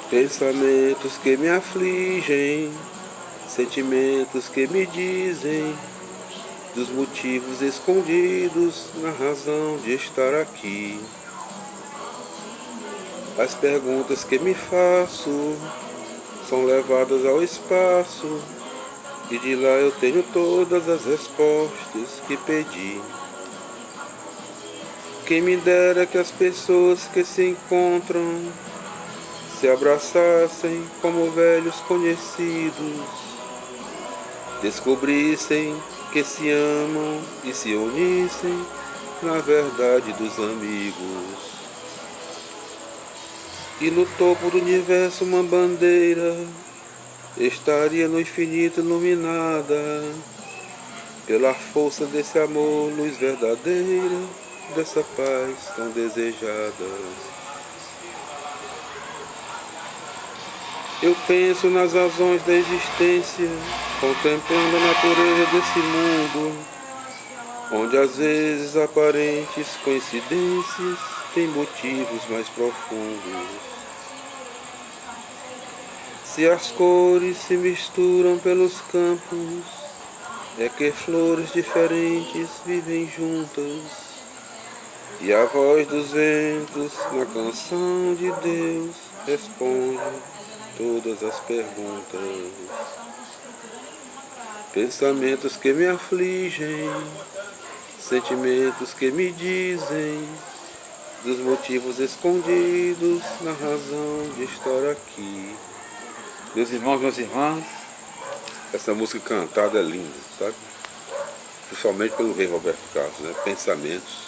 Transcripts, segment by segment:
Pensamentos que me afligem, sentimentos que me dizem dos motivos escondidos na razão de estar aqui. As perguntas que me faço são levadas ao espaço e de lá eu tenho todas as respostas que pedi. Quem me dera que as pessoas que se encontram se abraçassem como velhos conhecidos, descobrissem que se amam e se unissem na verdade dos amigos. E no topo do universo uma bandeira estaria no infinito iluminada pela força desse amor, luz verdadeira, dessa paz tão desejada. Eu penso nas razões da existência, contemplando a natureza desse mundo, onde às vezes aparentes coincidências têm motivos mais profundos. Se as cores se misturam pelos campos, é que flores diferentes vivem juntas, e a voz dos ventos na canção de Deus responde todas as perguntas. Pensamentos que me afligem, sentimentos que me dizem dos motivos escondidos na razão de estar aqui. Meus irmãos, minhas irmãs, essa música cantada é linda, sabe? Principalmente pelo rei Roberto Carlos, né? Pensamentos,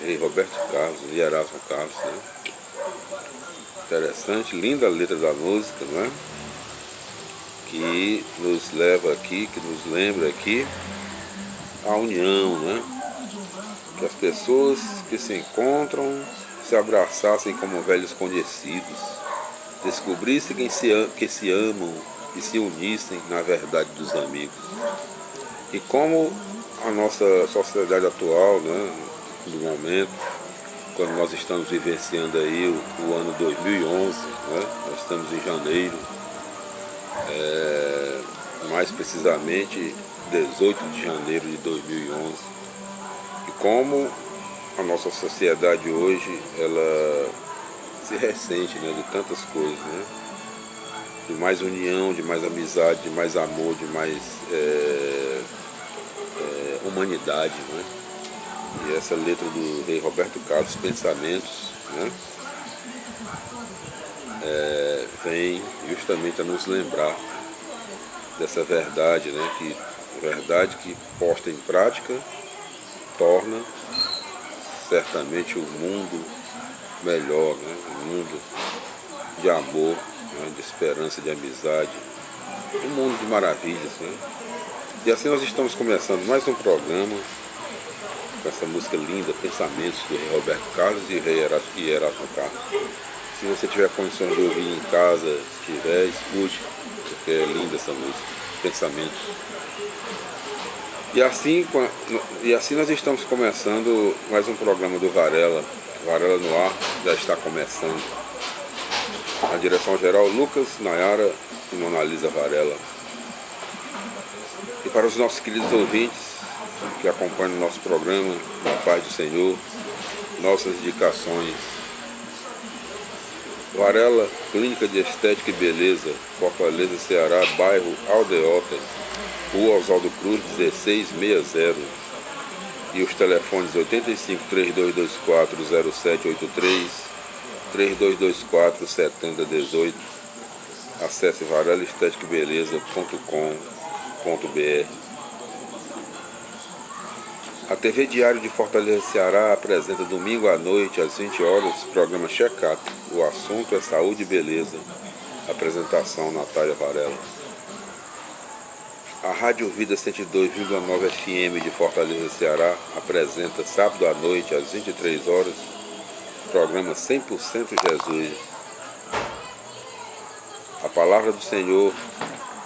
rei Roberto Carlos e Erasmo Carlos, né? Interessante, linda a letra da música, não é? Que nos leva aqui, que nos lembra aqui a união, né? Que as pessoas que se encontram se abraçassem como velhos conhecidos, descobrissem que se amam e se unissem na verdade dos amigos. E como a nossa sociedade atual, né, no momento, quando nós estamos vivenciando aí o ano 2011, né, nós estamos em janeiro, mais precisamente 18 de janeiro de 2011, e como a nossa sociedade hoje, ela se ressente, né, de tantas coisas, né, de mais união, de mais amizade, de mais amor, de mais humanidade, né? E essa letra do rei Roberto Carlos, Pensamentos, né, vem justamente a nos lembrar dessa verdade, né, verdade que posta em prática torna certamente o mundo melhor, né, um mundo de amor, né, de esperança, de amizade, um mundo de maravilhas, né? E assim nós estamos começando mais um programa com essa música linda, Pensamentos, do rei Roberto Carlos e rei Erasmo Carlos. Se você tiver condições de ouvir em casa, se tiver, escute, porque é linda essa música, Pensamentos. E assim nós estamos começando mais um programa do Varela no Ar, já está começando. Na direção geral, Lucas, Nayara e Mona Lisa Varela. E para os nossos queridos ouvintes que acompanham o nosso programa, na paz do Senhor, nossas indicações. Varela, Clínica de Estética e Beleza, Fortaleza, Ceará, bairro Aldeota, Rua Oswaldo Cruz, 1660. E os telefones 85 3224 0783, 3224 7018. Acesse varelaesteticabeleza.com.br. A TV Diário de Fortaleza, Ceará apresenta domingo à noite, às 20 horas, o programa Check-up. O assunto é saúde e beleza. Apresentação Natália Varela. A Rádio Vida 102,9 FM de Fortaleza, Ceará apresenta sábado à noite, às 23 horas, o programa 100% Jesus. A palavra do Senhor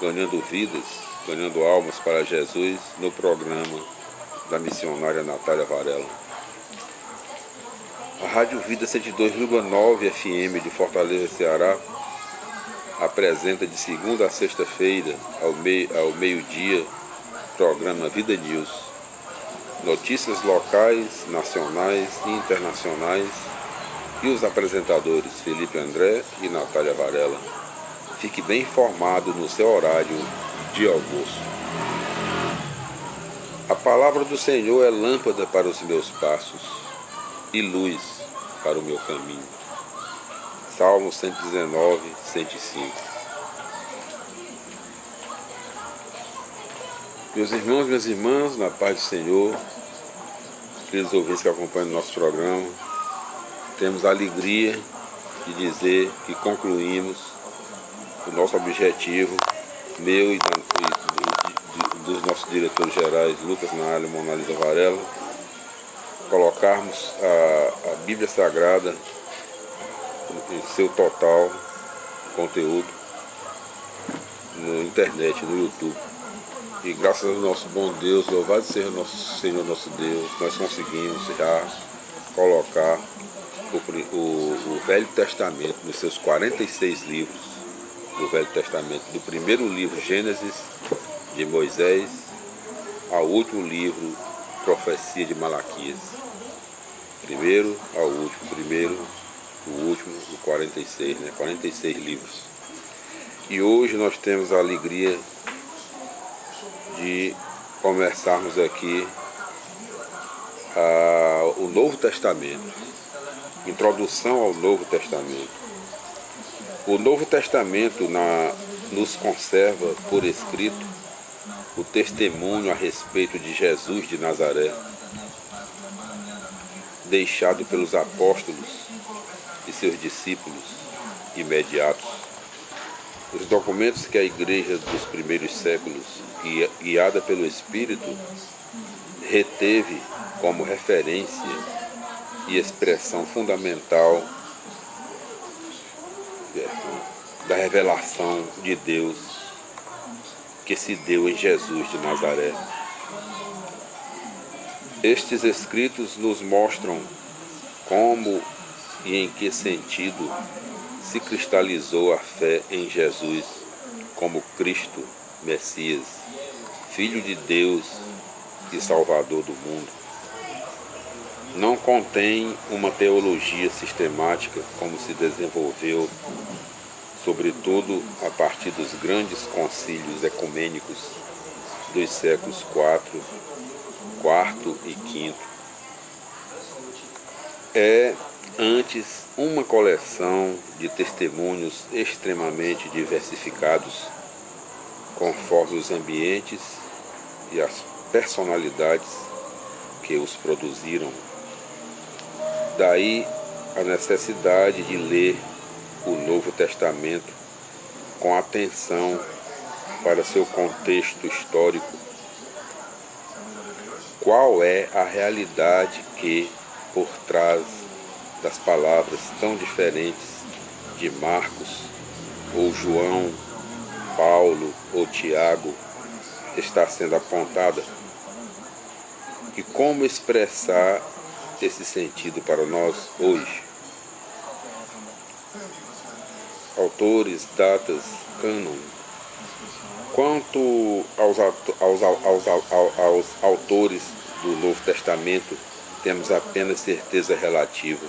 ganhando vidas, ganhando almas para Jesus no programa da missionária Natália Varela. A Rádio Vida 102,9 FM de Fortaleza, Ceará apresenta de segunda a sexta-feira, ao meio-dia, programa Vida News. Notícias locais, nacionais e internacionais. E os apresentadores Felipe André e Natália Varela. Fique bem informado no seu horário de almoço. A palavra do Senhor é lâmpada para os meus passos e luz para o meu caminho. Salmo 119, 105. Meus irmãos, minhas irmãs, na paz do Senhor, queridos ouvintes que acompanham o nosso programa, temos a alegria de dizer que concluímos o nosso objetivo, meu e dos nossos diretores gerais, Lucas Nahalha e Mona Lisa Varela, colocarmos a Bíblia Sagrada em seu total conteúdo na internet, no YouTube. E graças ao nosso bom Deus, louvado seja nosso Senhor, nosso Deus, nós conseguimos já colocar o Velho Testamento nos seus 46 livros do Velho Testamento, do primeiro livro Gênesis de Moisés ao último livro Profecia de Malaquias. Primeiro ao último, primeiro, o último, o 46, 46 livros. E hoje nós temos a alegria de começarmos aqui o Novo Testamento, introdução ao Novo Testamento. O Novo Testamento nos conserva por escrito o testemunho a respeito de Jesus de Nazaré, deixado pelos apóstolos e seus discípulos imediatos. Os documentos que a igreja dos primeiros séculos, guiada pelo Espírito, reteve como referência e expressão fundamental da revelação de Deus que se deu em Jesus de Nazaré. Estes escritos nos mostram como e em que sentido se cristalizou a fé em Jesus como Cristo, Messias, Filho de Deus e Salvador do mundo. Não contém uma teologia sistemática como se desenvolveu, sobretudo a partir dos grandes concílios ecumênicos dos séculos IV e V. É antes uma coleção de testemunhos extremamente diversificados, conforme os ambientes e as personalidades que os produziram. Daí a necessidade de ler o Novo Testamento com atenção para seu contexto histórico. Qual é a realidade que, por trás das palavras tão diferentes de Marcos, ou João, Paulo ou Tiago, está sendo apontada? E como expressar esse sentido para nós hoje? Autores, datas, cânon. Quanto aos autores do Novo Testamento, temos apenas certeza relativa.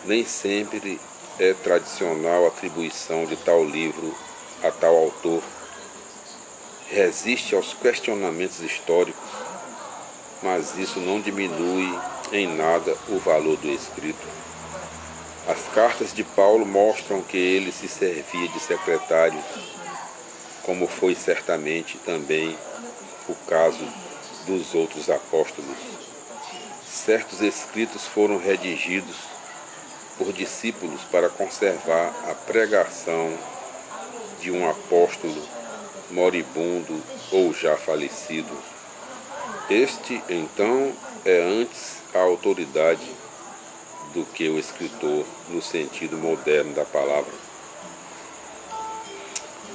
Nem sempre é tradicional a atribuição de tal livro a tal autor. Resiste aos questionamentos históricos, mas isso não diminui em nada o valor do escrito. As cartas de Paulo mostram que ele se servia de secretários, como foi certamente também o caso dos outros apóstolos. Certos escritos foram redigidos por discípulos para conservar a pregação de um apóstolo moribundo ou já falecido. Este, então, é antes a autoridade do que o escritor no sentido moderno da palavra.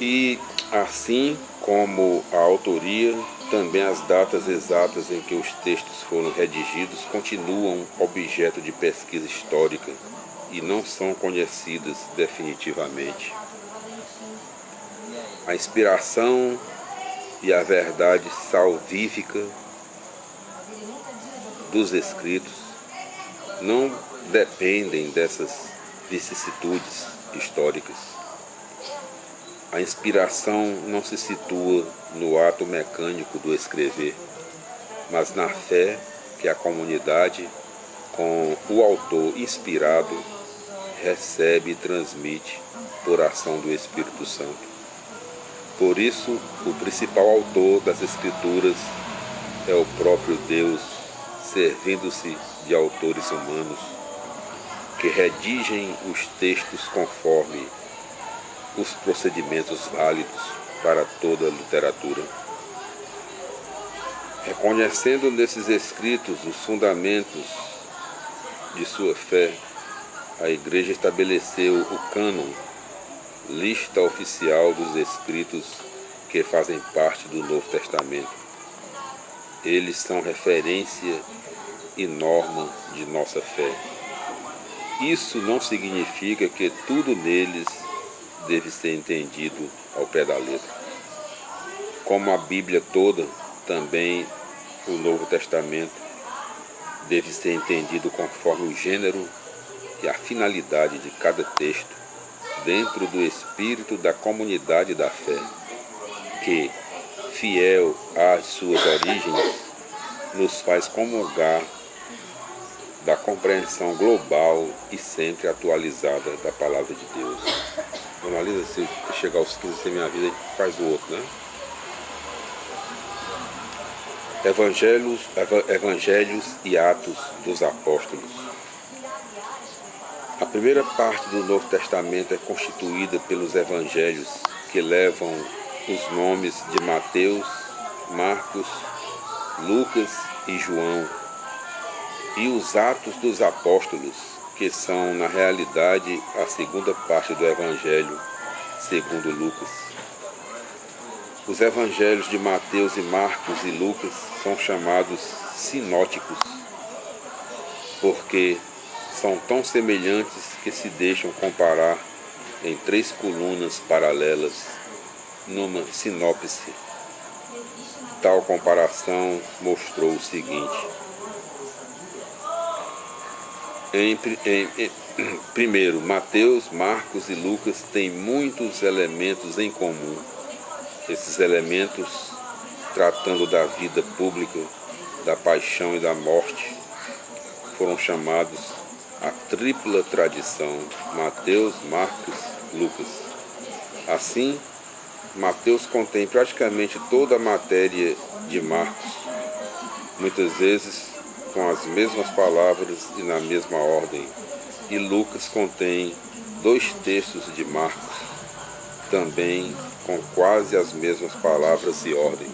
E, assim como a autoria, também as datas exatas em que os textos foram redigidos continuam objeto de pesquisa histórica e não são conhecidas definitivamente. A inspiração e a verdade salvífica dos escritos não dependem dessas vicissitudes históricas. A inspiração não se situa no ato mecânico do escrever, mas na fé que a comunidade, com o autor inspirado, recebe e transmite por ação do Espírito Santo. Por isso, o principal autor das Escrituras é o próprio Deus, servindo-se de autores humanos que redigem os textos conforme os procedimentos válidos para toda a literatura. Reconhecendo nesses escritos os fundamentos de sua fé, a Igreja estabeleceu o cânon, lista oficial dos escritos que fazem parte do Novo Testamento. Eles são referência e norma de nossa fé. Isso não significa que tudo neles deve ser entendido ao pé da letra. Como a Bíblia toda, também o Novo Testamento deve ser entendido conforme o gênero e a finalidade de cada texto, dentro do espírito da comunidade da fé, que, fiel às suas origens, nos faz comungar da compreensão global e sempre atualizada da Palavra de Deus. Analisa, se chegar aos 15 sem minha vida, a gente faz o outro, né? Evangelhos e Atos dos Apóstolos. A primeira parte do Novo Testamento é constituída pelos Evangelhos, que levam os nomes de Mateus, Marcos, Lucas e João, e os Atos dos Apóstolos, que são, na realidade, a segunda parte do Evangelho, segundo Lucas. Os Evangelhos de Mateus e Marcos e Lucas são chamados sinóticos, porque são tão semelhantes que se deixam comparar em 3 colunas paralelas numa sinopse. Tal comparação mostrou o seguinte: primeiro, Mateus, Marcos e Lucas têm muitos elementos em comum. Esses elementos, tratando da vida pública, da paixão e da morte, foram chamados a tripla tradição: Mateus, Marcos, Lucas. Assim, Mateus contém praticamente toda a matéria de Marcos, muitas vezes com as mesmas palavras e na mesma ordem, e Lucas contém 2 textos de Marcos, também com quase as mesmas palavras e ordem.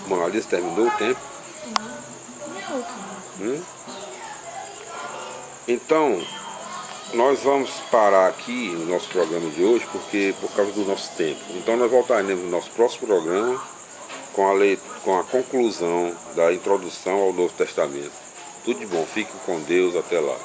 Bom, Alice, terminou o tempo? Então, nós vamos parar aqui o nosso programa de hoje, por causa do nosso tempo. Então nós voltaremos no nosso próximo programa com a conclusão da introdução ao Novo Testamento. Tudo de bom, fique com Deus, até lá.